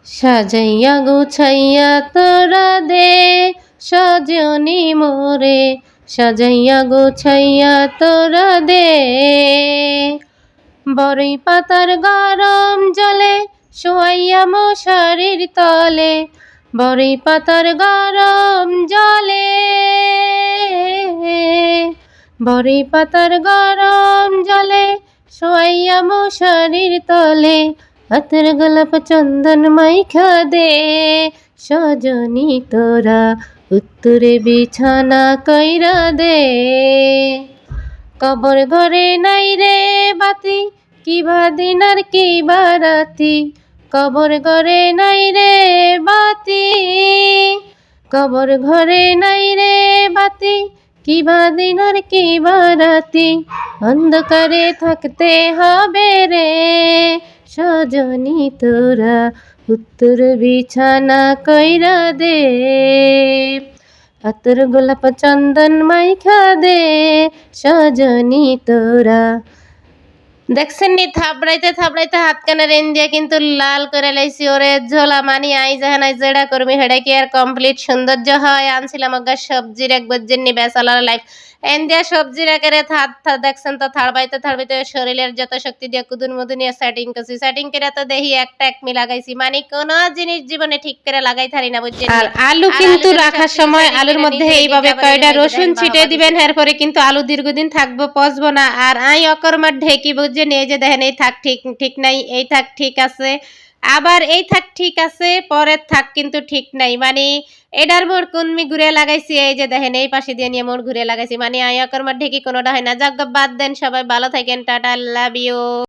সাজাইয়া গুছাইয়া তোরা দে সজনী মোরে, সাজাইয়া গুছাইয়া তোরা দে। বরই পাতার গরম জলে শোয়াইয়া মশারির তলে, বরই পাতার গরম জলে, বরই পাতার গরম জলে শোয়াইয়া মশারির তলে। হাতের গোলাপ চন্দন মাইখা দে সজনী তোরা, উত্তরে বিছানা কইরা দে। কবর ঘরে নাই রে বাতি, কিবা দিন আর কিবা রাতি, কবর ঘরে নাই রে বাতি, কবর ঘরে নাই রে বাতি, কিবা দিন আর কিবা রাতি। অন্ধকারে থাকতে হবে রে সজনী তোরা, উত্তর বিছানা কইরা দে। হাতের গোলাপ চন্দন মাইখা দে সজনী তোরা। দেখছেন নি থাবড়াইতে থাবড়াইতে হাত কানের এন দিয়ে কিন্তু লাল করে লাইছি। ওরে ঝোলা মানি আই যাহান আই যেটা করবি হেডা কি আর কমপ্লিট সৌন্দর্য হয়। আনছিলাম অগা সবজির এক বজ্জের নি বেসালার লাইফ এন দিয়া সবজির একেরে দেখছেন তো থাড়বাইতে থাড়বাইতে শরীরের যত শক্তি দিয়ে কুদুর মুদু নিয়ে সেটিং করছি। সেটিং করে তো দেখি একটা একমি লাগাইছি, মানে কোনো জিনিস জীবনে ঠিক করে লাগাই থারি না বুঝছেন। আর আলু কিন্তু রাখার সময় আলুর মধ্যে এইভাবে কয়টা রসুন ছিটে দিবেন, এরপরে কিন্তু আলু দীর্ঘদিন থাকবো পচবো না। আর আই অকরমার ঢেকি বুঝছেন, এই যে দেখেন এই থাক ঠিক ঠিক নাই, এই থাক ঠিক আছে, আবার এই থাক ঠিক আছে, পরের থাক কিন্তু ঠিক নাই। মানে এডার মোড় কোনমি ঘুরে লাগাইছি, এই যে দেখেন এই পাশে দিয়ে নিয়ে মোড় ঘুরে লাগাইছি। মানে আই অকরমার ঢেকি কোনোটা হয় না। যাক বাদ দেন, সবাই ভালো থাকেন, টাটা, লাভ ইউ।